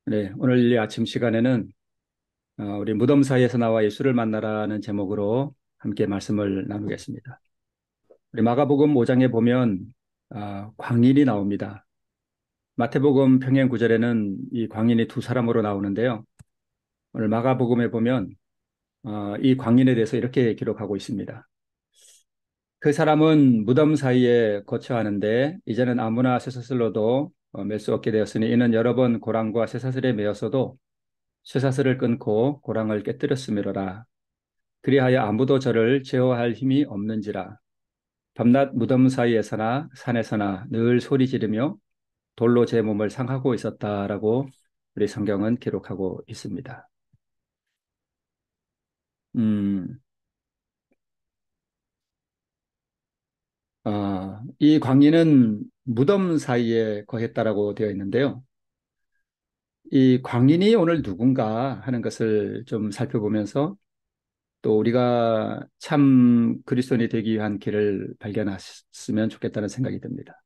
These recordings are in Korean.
네, 오늘 이 아침 시간에는 우리 무덤 사이에서 나와 예수를 만나라는 제목으로 함께 말씀을 나누겠습니다. 우리 마가복음 5장에 보면 광인이 나옵니다. 마태복음 평행 구절에는 이 광인이 두 사람으로 나오는데요. 오늘 마가복음에 보면 이 광인에 대해서 이렇게 기록하고 있습니다. 그 사람은 무덤 사이에 거처하는데 이제는 아무나 쇠사슬로도 맬 수 없게 되었으니 이는 여러 번 고랑과 쇠사슬에 매였어도 쇠사슬을 끊고 고랑을 깨뜨렸음이로라. 그리하여 아무도 저를 제어할 힘이 없는지라. 밤낮 무덤 사이에서나 산에서나 늘 소리 지르며 돌로 제 몸을 상하고 있었다라고 우리 성경은 기록하고 있습니다. 음, 이 광인은 무덤 사이에 거했다라고 되어 있는데요. 이 광인이 오늘 누군가 하는 것을 좀 살펴보면서 또 우리가 참 그리스도인이 되기 위한 길을 발견했으면 좋겠다는 생각이 듭니다.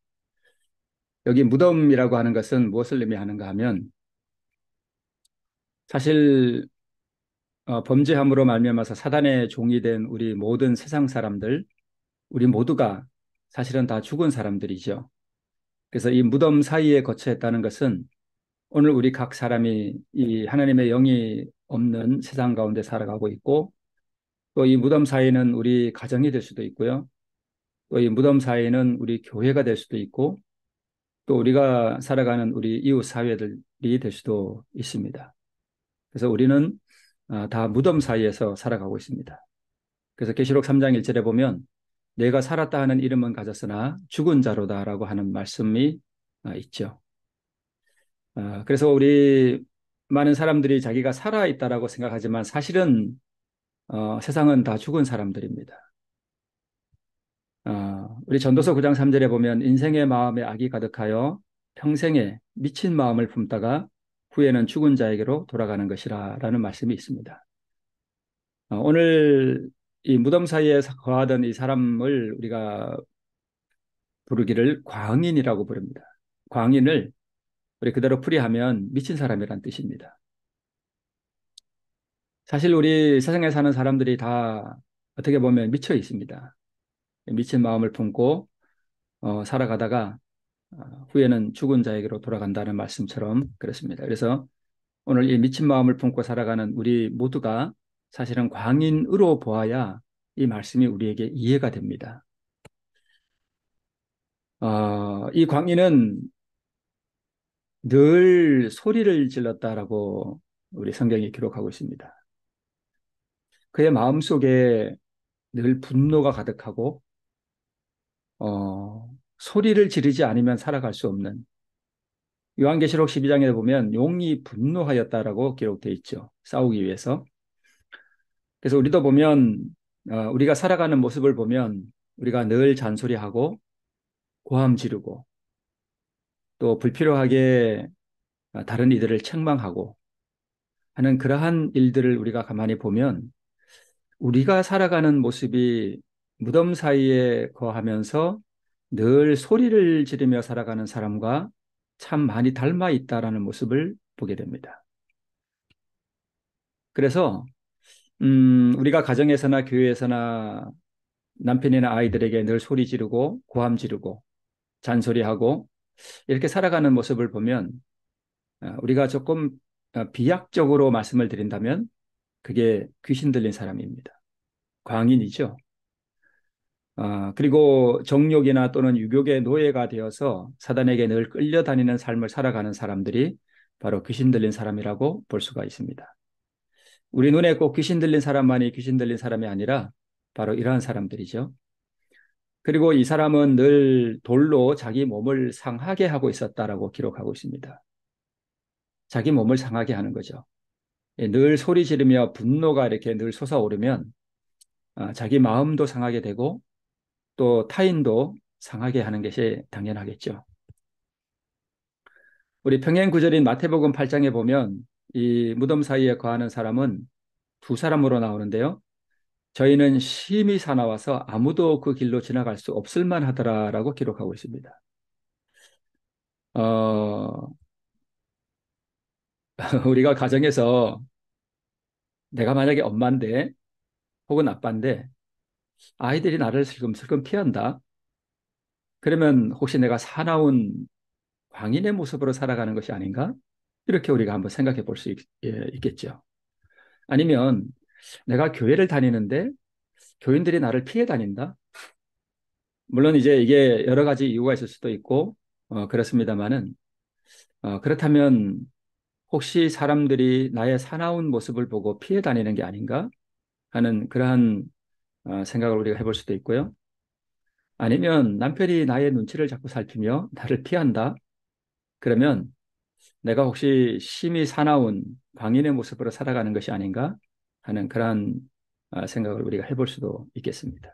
여기 무덤이라고 하는 것은 무엇을 의미하는가 하면 사실 범죄함으로 말미암아서 사단의 종이 된 우리 모든 세상 사람들, 우리 모두가 사실은 다 죽은 사람들이죠. 그래서 이 무덤 사이에 거처했다는 것은 오늘 우리 각 사람이 이 하나님의 영이 없는 세상 가운데 살아가고 있고 또 이 무덤 사이는 우리 가정이 될 수도 있고요. 또 이 무덤 사이는 우리 교회가 될 수도 있고 또 우리가 살아가는 우리 이웃 사회들이 될 수도 있습니다. 그래서 우리는 다 무덤 사이에서 살아가고 있습니다. 그래서 계시록 3장 1절에 보면 내가 살았다 하는 이름은 가졌으나 죽은 자로다라고 하는 말씀이 있죠. 그래서 우리 많은 사람들이 자기가 살아있다라고 생각하지만 사실은 세상은 다 죽은 사람들입니다. 우리 전도서 9장 3절에 보면 인생의 마음에 악이 가득하여 평생에 미친 마음을 품다가 후에는 죽은 자에게로 돌아가는 것이라 라는 말씀이 있습니다. 오늘 이 무덤 사이에 거하던 이 사람을 우리가 부르기를 광인이라고 부릅니다. 광인을 우리 그대로 풀이하면 미친 사람이란 뜻입니다. 사실 우리 세상에 사는 사람들이 다 어떻게 보면 미쳐 있습니다. 미친 마음을 품고 살아가다가 후에는 죽은 자에게로 돌아간다는 말씀처럼 그렇습니다. 그래서 오늘 이 미친 마음을 품고 살아가는 우리 모두가 사실은 광인으로 보아야 이 말씀이 우리에게 이해가 됩니다. 이 광인은 늘 소리를 질렀다라고 우리 성경이 기록하고 있습니다. 그의 마음속에 늘 분노가 가득하고 소리를 지르지 않으면 살아갈 수 없는 요한계시록 12장에 보면 용이 분노하였다라고 기록되어 있죠. 싸우기 위해서. 그래서 우리도 보면 우리가 살아가는 모습을 보면 우리가 늘 잔소리하고 고함 지르고 또 불필요하게 다른 이들을 책망하고 하는 그러한 일들을 우리가 가만히 보면 우리가 살아가는 모습이 무덤 사이에 거하면서 늘 소리를 지르며 살아가는 사람과 참 많이 닮아 있다라는 모습을 보게 됩니다. 그래서 우리가 가정에서나 교회에서나 남편이나 아이들에게 늘 소리 지르고 고함 지르고 잔소리하고 이렇게 살아가는 모습을 보면 우리가 조금 비약적으로 말씀을 드린다면 그게 귀신 들린 사람입니다. 광인이죠. 그리고 정욕이나 또는 유욕의 노예가 되어서 사단에게 늘 끌려다니는 삶을 살아가는 사람들이 바로 귀신 들린 사람이라고 볼 수가 있습니다. 우리 눈에 꼭 귀신 들린 사람만이 귀신 들린 사람이 아니라 바로 이러한 사람들이죠. 그리고 이 사람은 늘 돌로 자기 몸을 상하게 하고 있었다라고 기록하고 있습니다. 자기 몸을 상하게 하는 거죠. 늘 소리 지르며 분노가 이렇게 늘 솟아오르면 자기 마음도 상하게 되고 또 타인도 상하게 하는 것이 당연하겠죠. 우리 평행 구절인 마태복음 8장에 보면 이 무덤 사이에 거하는 사람은 두 사람으로 나오는데요. 저희는 심히 사나워서 아무도 그 길로 지나갈 수 없을 만하더라라고 기록하고 있습니다. 어, 우리가 가정에서 내가 만약에 엄마인데 혹은 아빠인데 아이들이 나를 슬금슬금 피한다. 그러면 혹시 내가 사나운 광인의 모습으로 살아가는 것이 아닌가? 이렇게 우리가 한번 생각해 볼 수 있겠죠. 아니면 내가 교회를 다니는데 교인들이 나를 피해 다닌다. 물론 이제 이게 여러 가지 이유가 있을 수도 있고 그렇습니다만은 그렇다면 혹시 사람들이 나의 사나운 모습을 보고 피해 다니는 게 아닌가 하는 그러한 생각을 우리가 해볼 수도 있고요. 아니면 남편이 나의 눈치를 자꾸 살피며 나를 피한다. 그러면 내가 혹시 심히 사나운 광인의 모습으로 살아가는 것이 아닌가 하는 그러한 생각을 우리가 해볼 수도 있겠습니다.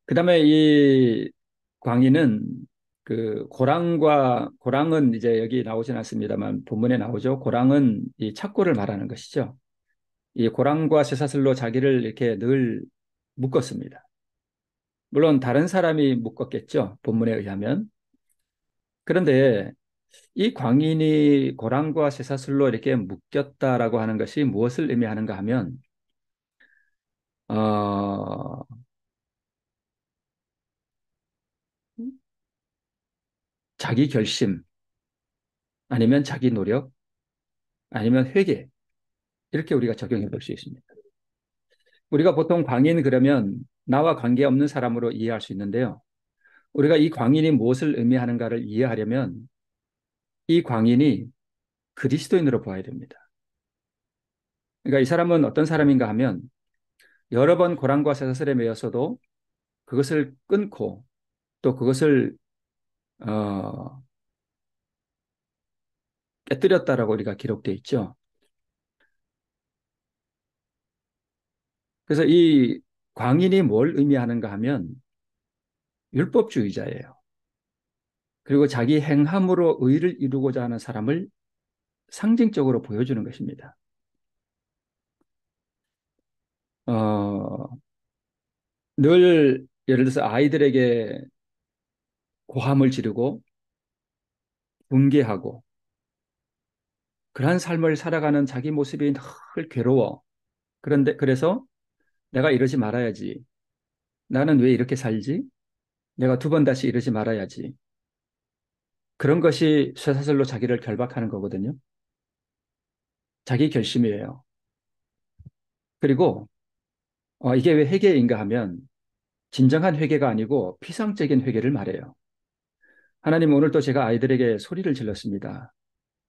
그다음에 이 광인은 그 고랑은 이제 여기 나오진 않습니다만 본문에 나오죠. 고랑은 이 착고를 말하는 것이죠. 이 고랑과 쇠사슬로 자기를 이렇게 늘 묶었습니다. 물론 다른 사람이 묶었겠죠. 본문에 의하면. 그런데 이 광인이 고랑과 쇠사슬로 이렇게 묶였다라고 하는 것이 무엇을 의미하는가 하면 어, 자기 결심 아니면 자기 노력 아니면 회개 이렇게 우리가 적용해 볼 수 있습니다. 우리가 보통 광인 그러면 나와 관계없는 사람으로 이해할 수 있는데요. 우리가 이 광인이 무엇을 의미하는가를 이해하려면 이 광인이 그리스도인으로 보아야 됩니다. 그러니까 이 사람은 어떤 사람인가 하면 여러 번 고랑과 쇠사슬에 매여서도 그것을 끊고 또 그것을 어, 깨뜨렸다라고 우리가 기록되어 있죠. 그래서 이 광인이 뭘 의미하는가 하면 율법주의자예요. 그리고 자기 행함으로 의를 이루고자 하는 사람을 상징적으로 보여주는 것입니다. 어, 늘 예를 들어서 아이들에게 고함을 지르고 분개하고 그러한 삶을 살아가는 자기 모습이 늘 괴로워. 그런데 그래서 내가 이러지 말아야지. 나는 왜 이렇게 살지? 내가 두 번 다시 이러지 말아야지. 그런 것이 쇠사슬로 자기를 결박하는 거거든요. 자기 결심이에요. 그리고 이게 왜 회개인가 하면 진정한 회개가 아니고 피상적인 회개를 말해요. 하나님 오늘 또 제가 아이들에게 소리를 질렀습니다.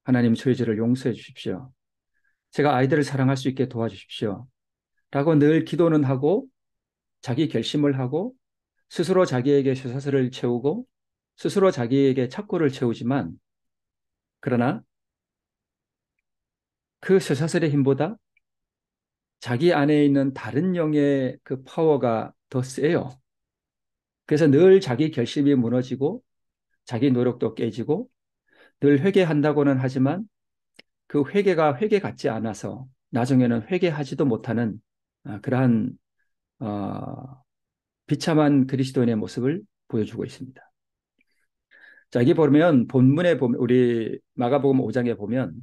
하나님 저희 죄를 용서해 주십시오. 제가 아이들을 사랑할 수 있게 도와주십시오. 라고 늘 기도는 하고 자기 결심을 하고 스스로 자기에게 쇠사슬을 채우고 스스로 자기에게 착고를 채우지만 그러나 그 쇠사슬의 힘보다 자기 안에 있는 다른 영의 그 파워가 더 세요. 그래서 늘 자기 결심이 무너지고 자기 노력도 깨지고 늘 회개한다고는 하지만 그 회개가 회개 같지 않아서 나중에는 회개하지도 못하는 그러한 어, 비참한 그리스도인의 모습을 보여주고 있습니다. 자, 여기 보면 본문에 보면 우리 마가복음 5장에 보면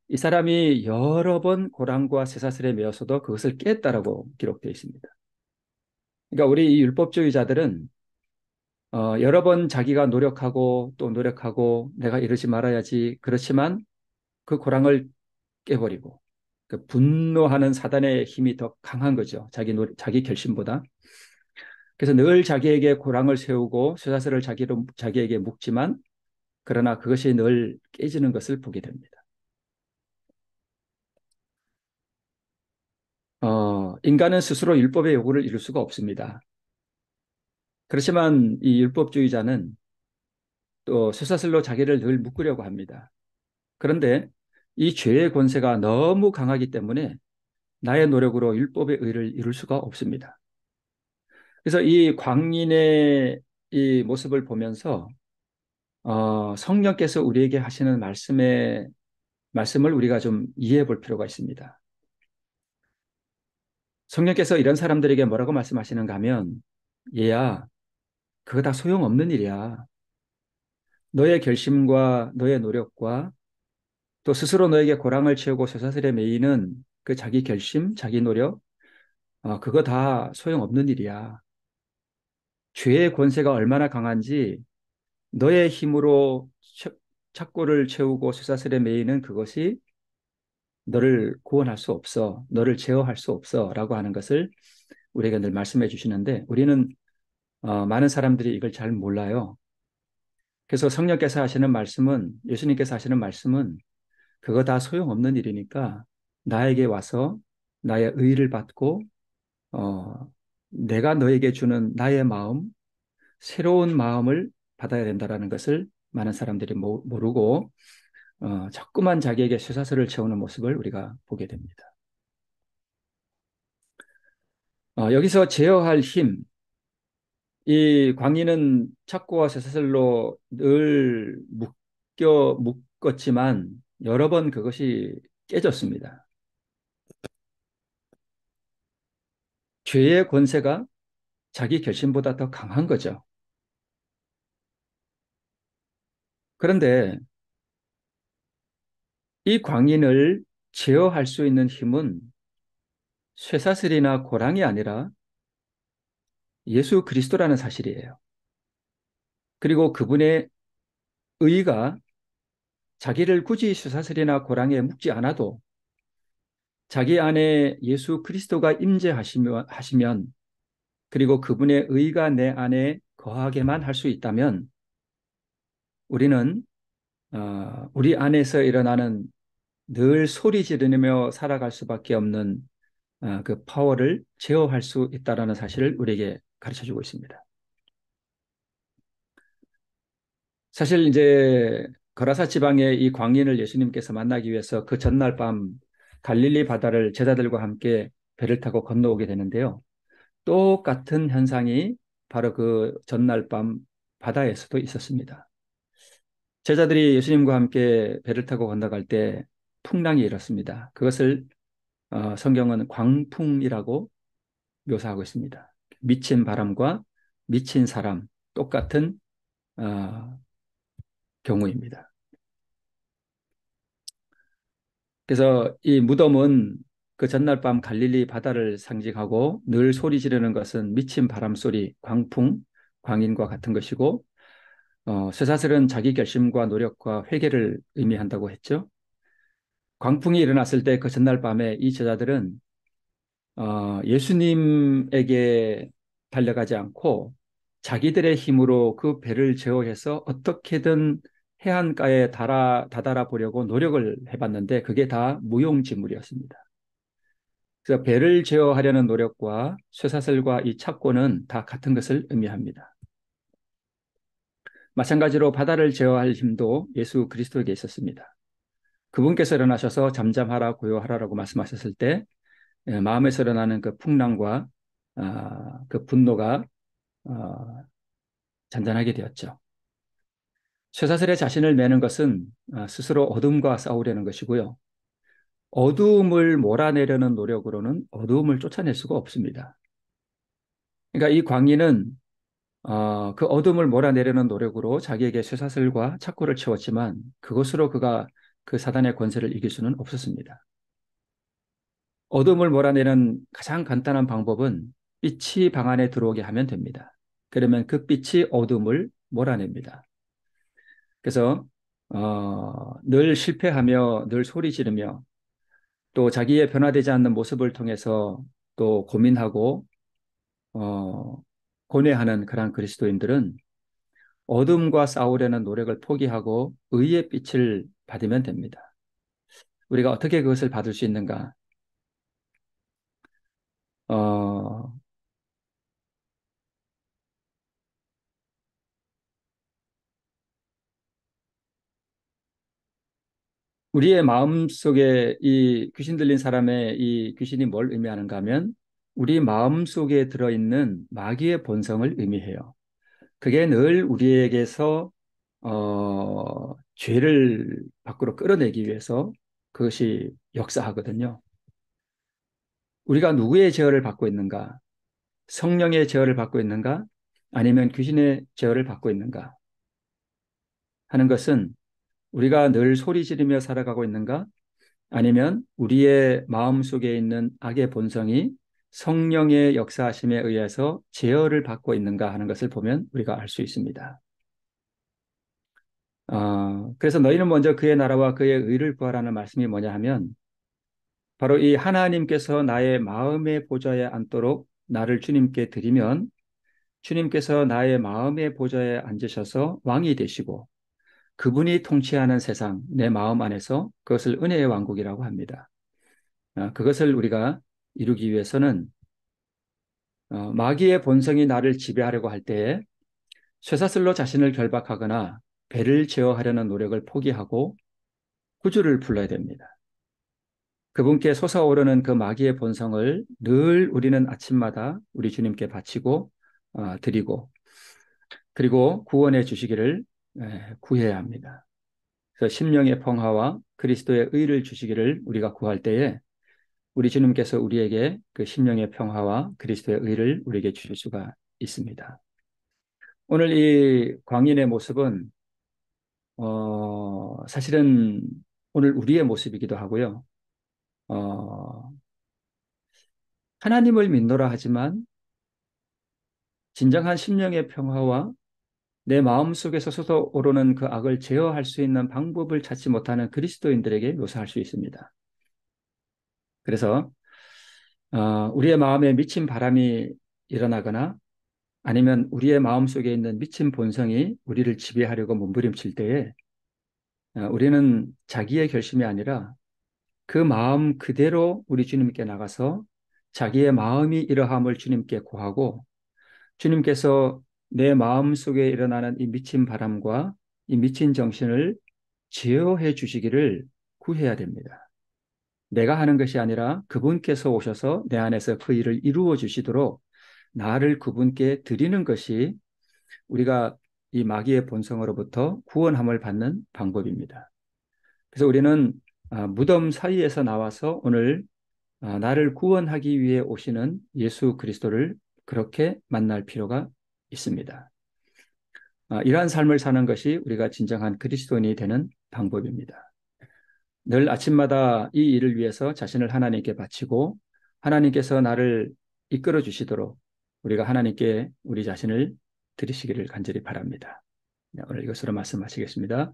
이 사람이 여러 번 고랑과 쇠사슬에 매어서도 그것을 깼다라고 기록되어 있습니다. 그러니까 우리 이 율법주의자들은 여러 번 자기가 노력하고 또 노력하고 내가 이러지 말아야지 그렇지만 그 고랑을 깨버리고 그 분노하는 사단의 힘이 더 강한 거죠. 자기 결심보다. 그래서 늘 자기에게 고랑을 세우고 쇠사슬을 자기에게 묶지만 그러나 그것이 늘 깨지는 것을 보게 됩니다. 인간은 스스로 율법의 요구를 이룰 수가 없습니다. 그렇지만 이 율법주의자는 또 쇠사슬로 자기를 늘 묶으려고 합니다. 그런데 이 죄의 권세가 너무 강하기 때문에 나의 노력으로 율법의 의를 이룰 수가 없습니다. 그래서 이 광인의 이 모습을 보면서 성령께서 우리에게 하시는 말씀을 우리가 좀 이해해 볼 필요가 있습니다. 성령께서 이런 사람들에게 뭐라고 말씀하시는가 하면 얘야 그거 다 소용없는 일이야. 너의 결심과 너의 노력과 또 스스로 너에게 고랑을 채우고 쇠사슬에 매이는 그 자기 결심, 자기 노력, 그거 다 소용없는 일이야. 죄의 권세가 얼마나 강한지 너의 힘으로 착고를 채우고 쇠사슬에 매이는 그것이 너를 구원할 수 없어. 너를 제어할 수 없어. 라고 하는 것을 우리에게 늘 말씀해 주시는데 우리는 많은 사람들이 이걸 잘 몰라요. 그래서 성령께서 하시는 말씀은 예수님께서 하시는 말씀은 그거 다 소용없는 일이니까 나에게 와서 나의 의를 받고 어, 내가 너에게 주는 나의 마음, 새로운 마음을 받아야 된다라는 것을 많은 사람들이 모르고 자꾸만 자기에게 쇠사슬을 채우는 모습을 우리가 보게 됩니다. 여기서 제어할 힘, 이 광희는 착고와 쇠사슬로 늘 묶었지만 여러 번 그것이 깨졌습니다. 죄의 권세가 자기 결심보다 더 강한 거죠. 그런데 이 광인을 제어할 수 있는 힘은 쇠사슬이나 고랑이 아니라 예수 그리스도라는 사실이에요. 그리고 그분의 의가 자기를 굳이 쇠사슬이나 고랑에 묶지 않아도 자기 안에 예수 그리스도가 임재하시면 그리고 그분의 의가 내 안에 거하게만 할 수 있다면 우리는 우리 안에서 일어나는 늘 소리 지르며 살아갈 수밖에 없는 그 파워를 제어할 수 있다는 사실을 우리에게 가르쳐주고 있습니다. 사실 이제 거라사 지방의 이 광인을 예수님께서 만나기 위해서 그 전날 밤 갈릴리 바다를 제자들과 함께 배를 타고 건너오게 되는데요. 똑같은 현상이 바로 그 전날 밤 바다에서도 있었습니다. 제자들이 예수님과 함께 배를 타고 건너갈 때 풍랑이 일었습니다. 그것을 성경은 광풍이라고 묘사하고 있습니다. 미친 바람과 미친 사람 똑같은 어, 경우입니다. 그래서 이 무덤은 그 전날 밤 갈릴리 바다를 상징하고 늘 소리 지르는 것은 미친 바람 소리, 광풍, 광인과 같은 것이고 쇠사슬은 자기 결심과 노력과 회개를 의미한다고 했죠. 광풍이 일어났을 때 그 전날 밤에 이 제자들은 예수님에게 달려가지 않고 자기들의 힘으로 그 배를 제어해서 어떻게든 해안가에 다다라 보려고 노력을 해봤는데 그게 다 무용지물이었습니다. 그래서 배를 제어하려는 노력과 쇠사슬과 이 착고는 다 같은 것을 의미합니다. 마찬가지로 바다를 제어할 힘도 예수 그리스도에게 있었습니다. 그분께서 일어나셔서 잠잠하라 고요하라라고 말씀하셨을 때 마음에서 일어나는 그 풍랑과 그 분노가 어, 잔잔하게 되었죠. 쇠사슬에 자신을 매는 것은 스스로 어둠과 싸우려는 것이고요. 어두움을 몰아내려는 노력으로는 어두움을 쫓아낼 수가 없습니다. 그러니까 이 광희는 그 어둠을 몰아내려는 노력으로 자기에게 쇠사슬과 착고를 채웠지만 그것으로 그가 그 사단의 권세를 이길 수는 없었습니다. 어둠을 몰아내는 가장 간단한 방법은 빛이 방 안에 들어오게 하면 됩니다. 그러면 그 빛이 어둠을 몰아냅니다. 그래서 늘 실패하며 늘 소리 지르며 또 자기의 변화되지 않는 모습을 통해서 또 고민하고 어, 고뇌하는 그러한 그리스도인들은 어둠과 싸우려는 노력을 포기하고 의의 빛을 받으면 됩니다. 우리가 어떻게 그것을 받을 수 있는가? 어, 우리의 마음 속에 이 귀신 들린 사람의 이 귀신이 뭘 의미하는가 하면 우리 마음 속에 들어있는 마귀의 본성을 의미해요. 그게 늘 우리에게서 죄를 밖으로 끌어내기 위해서 그것이 역사하거든요. 우리가 누구의 제어를 받고 있는가? 성령의 제어를 받고 있는가? 아니면 귀신의 제어를 받고 있는가? 하는 것은 우리가 늘 소리 지르며 살아가고 있는가? 아니면 우리의 마음속에 있는 악의 본성이 성령의 역사하심에 의해서 제어를 받고 있는가 하는 것을 보면 우리가 알 수 있습니다. 그래서 너희는 먼저 그의 나라와 그의 의를 구하라는 말씀이 뭐냐 하면 바로 이 하나님께서 나의 마음의 보좌에 앉도록 나를 주님께 드리면 주님께서 나의 마음의 보좌에 앉으셔서 왕이 되시고 그분이 통치하는 세상, 내 마음 안에서 그것을 은혜의 왕국이라고 합니다. 그것을 우리가 이루기 위해서는 마귀의 본성이 나를 지배하려고 할 때에 쇠사슬로 자신을 결박하거나 배를 제어하려는 노력을 포기하고 구주를 불러야 됩니다. 그분께 솟아오르는 그 마귀의 본성을 늘 우리는 아침마다 우리 주님께 바치고 드리고 그리고 구원해 주시기를 구해야 합니다. 그래서 심령의 평화와 그리스도의 의를 주시기를 우리가 구할 때에 우리 주님께서 우리에게 그 심령의 평화와 그리스도의 의를 우리에게 주실 수가 있습니다. 오늘 이 광인의 모습은 사실은 오늘 우리의 모습이기도 하고요. 어, 하나님을 믿노라 하지만 진정한 심령의 평화와 내 마음속에서 솟아오르는 그 악을 제어할 수 있는 방법을 찾지 못하는 그리스도인들에게 묘사할 수 있습니다. 그래서 우리의 마음에 미친 바람이 일어나거나 아니면 우리의 마음속에 있는 미친 본성이 우리를 지배하려고 몸부림칠 때에 우리는 자기의 결심이 아니라 그 마음 그대로 우리 주님께 나가서 자기의 마음이 이러함을 주님께 구하고 주님께서 내 마음속에 일어나는 이 미친 바람과 이 미친 정신을 제어해 주시기를 구해야 됩니다. 내가 하는 것이 아니라 그분께서 오셔서 내 안에서 그 일을 이루어 주시도록 나를 그분께 드리는 것이 우리가 이 마귀의 본성으로부터 구원함을 받는 방법입니다. 그래서 우리는 무덤 사이에서 나와서 오늘 나를 구원하기 위해 오시는 예수 그리스도를 그렇게 만날 필요가 있습니다. 이러한 삶을 사는 것이 우리가 진정한 그리스도인이 되는 방법입니다. 늘 아침마다 이 일을 위해서 자신을 하나님께 바치고 하나님께서 나를 이끌어 주시도록 우리가 하나님께 우리 자신을 드리시기를 간절히 바랍니다. 네, 오늘 이것으로 말씀하시겠습니다.